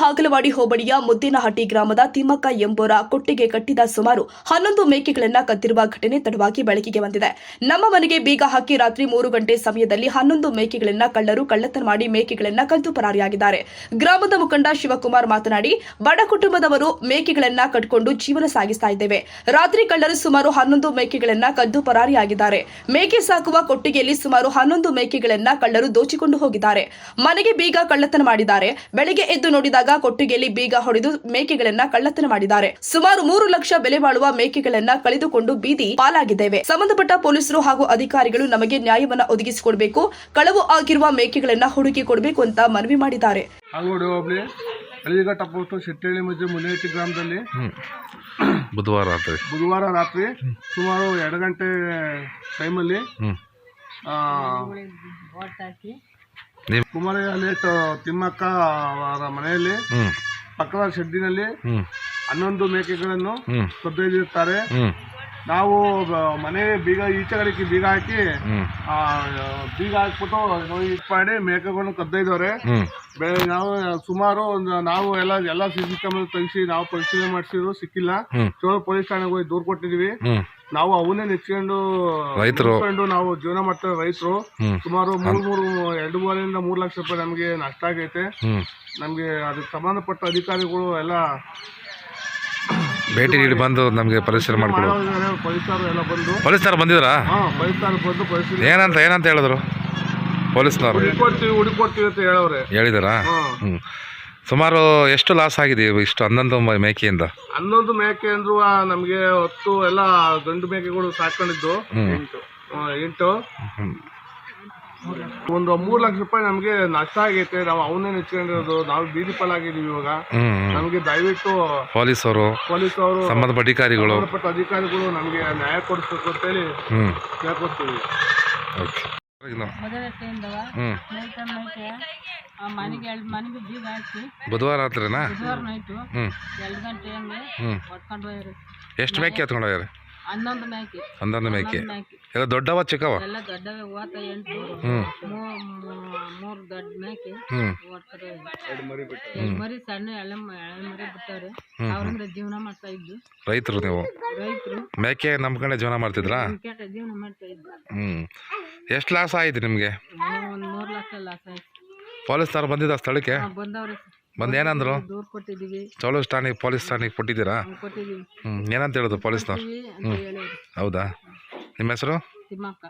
ಹಾಗಲವಾಡಿ ಹೋಬಳಿಯ ಮುದ್ದೇನಹಟ್ಟಿ ಗ್ರಾಮದ ತಿಮ್ಮಕ್ಕ ಎಂಬುವರ ಕೊಟ್ಟಿಗೆ ಕಟ್ಟಿದ ಸುಮಾರು 11 ಮೇಕೆಗಳನ್ನು ಕದ್ದಿರುವ ಘಟನೆ ತಡವಾಗಿ ಬೆಳಕಿಗೆ ಬಂದಿದೆ. ನಮ್ಮ ಮನೆಗೆ ಬೀಗ ಹಾಕಿ ರಾತ್ರಿ 3 ಗಂಟೆ ಸಮಯದಲ್ಲಿ 11 ಮೇಕೆಗಳನ್ನು ಕಳ್ಳರು ಕಳ್ಳತನ ಮಾಡಿ ಮೇಕೆಗಳನ್ನು ಕದ್ದು ಪರಾರಿಯಾಗಿದ್ದಾರೆ. ಗ್ರಾಮದ ಮುಖಂಡ ಶಿವಕುಮಾರ್ ಮಾತನಾಡಿ, ಬಡ ಕುಟುಂಬದವರು ಮೇಕೆಗಳನ್ನು ಕಟ್ಟಿಕೊಂಡು ಜೀವನ ಸಾಗಿಸ್ತಾ ಇದ್ದೇವೆ. ರಾತ್ರಿ ಕಳ್ಳರು ಸುಮಾರು 11 ಮೇಕೆಗಳನ್ನು ಕದ್ದು ಪರಾರಿಯಾಗಿದ್ದಾರೆ. ಮೇಕೆ ಸಾಕುವ ಕೊಟ್ಟಿಗೆಯಲ್ಲಿ ಸುಮಾರು 11 ಮೇಕೆಗಳನ್ನು ಕಳ್ಳರು ದೋಚಿಕೊಂಡು ಹೋಗಿದ್ದಾರೆ. ಮನೆಗೆ ಬೀಗ ಕಳ್ಳತನ ಮಾಡಿದ್ದಾರೆ. ಬೆಳಗ್ಗೆ ಎದ್ದು ನೋಡಿದಾಗ ಕೊಟ್ಟಿಗೆಯಲ್ಲಿ ಬೀಗ ಹೊಡೆದು ಮೇಕೆಗಳನ್ನ ಕಳ್ಳತನ ಮಾಡಿದ್ದಾರೆ. ಸುಮಾರು 3 ಲಕ್ಷ ಬೆಲೆ ಬಾಳುವ ಮೇಕೆಗಳನ್ನ ಕಳೆದುಕೊಂಡು ಬೀದಿ ಪಾಲಾಗಿದ್ದೇವೆ. ಸಂಬಂಧಪಟ್ಟ ಪೊಲೀಸರು ಹಾಗೂ ಅಧಿಕಾರಿಗಳು ನಮಗೆ ನ್ಯಾಯವನ್ನ ಒದಗಿಸಿಕೊಡಬೇಕು. ಕಳವು ಆಗಿರುವ ಮೇಕೆಗಳನ್ನ ಹುಡುಕಿ ಕೊಡಬೇಕು ಅಂತ ಮನವಿ ಮಾಡಿದ್ದಾರೆ. ಶೆಟ್ಟಳ್ಳಿ ಮಧ್ಯೆ ಮುನೇಟಿ ಗ್ರಾಮದಲ್ಲಿ ಬುಧವಾರ ರಾತ್ರಿ ಸುಮಾರು 2 ಗಂಟೆ ಟೈಮಲ್ಲಿ ಕುಮಾರಯ್ಯ ಲೇಟ್ ತಿಮ್ಮಕ್ಕ ಅವರ ಮನೆಯಲ್ಲಿ ಪಕ್ಕದ ಶೆಡ್ಡಿನಲ್ಲಿ 11 ಮೇಕೆಗಳನ್ನು ಕದ್ದೊಯ್ದಿರುತ್ತಾರೆ. ನಾವು ಮನೆ ಬೀಗ ಈಚೆಗಳಿಗೆ ಬೀಗ ಹಾಕಿ ಬೀಗ ಹಾಕ್ಬಿಟ್ಟು ಮಾಡಿ ಮೇಕೆಗಳನ್ನು ಕದ್ದೊಯ್ದವ್ರೆ. ನಾವು ಸುಮಾರು ನಾವು ಎಲ್ಲ ಸಿಸಿ ಕ್ಯಾಮೆರಾ ತೆಗಿಸಿ ನಾವು ಪರಿಶೀಲನೆ ಮಾಡಿಸಿದ್ರು, ಸಿಕ್ಕಿಲ್ಲ. ಚೋಳ ಪೊಲೀಸ್ ಠಾಣೆಗೆ ಹೋಗಿ ದೂರು ಕೊಟ್ಟಿದೀವಿ. ನಾವು ಅವನ್ನೇ ನೆಚ್ಕೊಂಡು ನಾವು ಜೀವನ ಮಾಡ್ತಾರೆ ರೈತರು. ಸುಮಾರು 2.5 ಲಕ್ಷ ರೂಪಾಯಿ ನಮಗೆ ನಷ್ಟ ಆಗೈತೆ. ನಮ್ಗೆ ಅದಕ್ಕೆ ಸಂಬಂಧಪಟ್ಟ ಅಧಿಕಾರಿಗಳು ಎಲ್ಲ ಭೇಟಿ ನೀಡಿ ಬಂದು ನಮಗೆ ಪರಿಶೀಲನೆ ಮಾಡ್ಕೊಂಡು ಪೊಲೀಸರು ಎಲ್ಲ ಬಂದು ಪೊಲೀಸರು ಬಂದಿದ್ರಾ? ಪೊಲೀಸರು ಬಂದು ಪರಿಶೀಲನೆ ಏನಂತ ಹೇಳಿದ್ರು ಪೊಲೀಸ್ನವರು? ಹುಡುಕೊಡ್ತೀವಿ ಅಂತ ಹೇಳಿದಾರಾ? ಸುಮಾರು ಎಷ್ಟು ಲಾಸ್ ಆಗಿದೆ ಇಷ್ಟು 11 ಮೇಕೆಯಿಂದ? 11 ಮೇಕೆ ಅಂದ್ರು ನಮ್ಗೆ 10 ಎಲ್ಲ ಗಂಡು ಮೇಕೆಗಳು ಸಾಕೊಂಡಿದ್ದು 8 ಒಂದು 3 ಲಕ್ಷ ರೂಪಾಯಿ ನಮ್ಗೆ ನಷ್ಟ ಆಗೈತೆ. ನಾವು ಅವನ್ನೇ ನೆಚ್ಕೊಂಡಿರೋದು. ನಾವು ಬೀದಿ ಪಾಲಾಗಿದ್ದೀವಿ. ಇವಾಗ ನಮ್ಗೆ ದಯವಿಟ್ಟು ಪೊಲೀಸರು ಸಂಬಂಧಪಟ್ಟ ಅಧಿಕಾರಿಗಳು ನಮ್ಗೆ ನ್ಯಾಯ ಕೊಡಿಸ್ಬೇಕು ಅಂತೇಳಿ ಕೇಳ್ಕೊಡ್ತೀವಿ. ಬುಧವಾರ ರಾತ್ರಿನಾ? ನೈಟು 2 ಗಂಟೆ ಹೊಡ್ಕೊಂಡು ಹೋಗ್ಯಾರ. ಎಷ್ಟು ಮೇಕೆ ಎತ್ಕೊಂಡು ಹೋಗ್ಯಾರ? 11 ಮೇಕೆ. ಎಲ್ಲ ದೊಡ್ಡವ ಚಿಕ್ಕವ? ಎಲ್ಲ ದೊಡ್ಡವೇ. 8 3 ದೊಡ್ಡ ಮೇಕೆ ಹೊಡ್ತಾರೆ. 2 ಮರಿ ಸಣ್ಣ ಎಳೆ ಮರಿ ಬಿಟ್ಟವ್ರೆ. ಅವರಿಂದ ಜೀವನ ಮಾಡ್ತಾ ಇದ್ದು ರೈತರು. ನೀವು ಮೇಕೆ ನಂಬ್ಕೊಂಡೆ ಜೀವನ ಮಾಡ್ತಿದ್ರಾ? ಜೀವನ ಮಾಡ್ತಾ ಇದ್ದು. ಎಷ್ಟು ಲಾಸ್ ಆಯ್ತು ನಿಮ್ಗೆ? 3 ಲಕ್ಷ ಲಾಸ್ ಆಯ್ತು. ಪೊಲೀಸ್ನವ್ರು ಬಂದಿದ್ದ ಸ್ಥಳಕ್ಕೆ? ಬಂದವ್ರೆ. ಬಂದು ಏನಂದ್ರು? ದೂರು ಕೊಟ್ಟಿದ್ದೀವಿ. ಚೌಳ ಠಾಣೆಗೆ ಪೊಲೀಸ್ ಠಾಣೆಗೆ ಕೊಟ್ಟಿದ್ದೀರಾ? ಕೊಟ್ಟಿದ್ದೀವಿ. ಏನಂತ ಹೇಳಿದ್ರು ಪೊಲೀಸ್ನವ್ರು? ಹೌದಾ? ನಿಮ್ಮ ಹೆಸರು? ತಿಮ್ಮಕ್ಕ.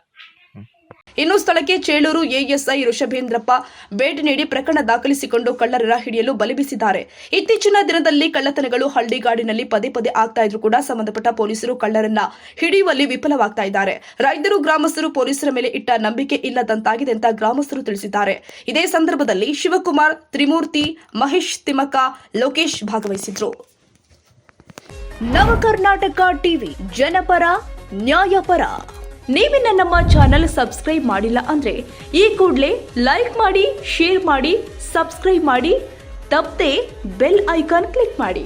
ಇನ್ನು ಸ್ಥಳಕ್ಕೆ ಚೇಳೂರು ಎಎಸ್ಐ ಋಷಭೇಂದ್ರಪ್ಪ ಭೇಟಿ ನೀಡಿ ಪ್ರಕರಣ ದಾಖಲಿಸಿಕೊಂಡು ಕಳ್ಳರ ಹಿಡಿಯಲು ಬಲೆ ಬೀಸಿದ್ದಾರೆ. ಇತ್ತೀಚಿನ ದಿನದಲ್ಲಿ ಕಳ್ಳತನಗಳು ಹಳ್ಳಿಗಾಡಿನಲ್ಲಿ ಪದೇ ಪದೇ ಆಗ್ತಾ ಇದ್ರೂ ಕೂಡ ಸಂಬಂಧಪಟ್ಟ ಪೊಲೀಸರು ಕಳ್ಳರನ್ನ ಹಿಡಿಯುವಲ್ಲಿ ವಿಫಲವಾಗ್ತಾ ಇದ್ದಾರೆ. ರೈತರು ಗ್ರಾಮಸ್ಥರು ಪೊಲೀಸರ ಮೇಲೆ ಇಟ್ಟ ನಂಬಿಕೆ ಇಲ್ಲದಂತಾಗಿದೆ ಅಂತ ಗ್ರಾಮಸ್ಥರು ತಿಳಿಸಿದ್ದಾರೆ. ಇದೇ ಸಂದರ್ಭದಲ್ಲಿ ಶಿವಕುಮಾರ್, ತ್ರಿಮೂರ್ತಿ, ಮಹೇಶ್, ತಿಮ್ಮಕ್ಕ, ಲೋಕೇಶ್ ಭಾಗವಹಿಸಿದ್ರು. ನವಕರ್ನಾಟಕ ಟಿವಿ, ಜನಪರ ನ್ಯಾಯಪರ. ನೀವಿನ್ನ ನಮ್ಮ ಚಾನೆಲ್ ಸಬ್ಸ್ಕ್ರೈಬ್ ಮಾಡಿಲ್ಲ ಅಂದ್ರೆ ಈ ಕೂಡಲೇ ಲೈಕ್ ಮಾಡಿ, ಶೇರ್ ಮಾಡಿ, ಸಬ್ಸ್ಕ್ರೈಬ್ ಮಾಡಿ, ತಪ್ಪದೆ ಬೆಲ್ ಐಕಾನ್ ಕ್ಲಿಕ್ ಮಾಡಿ.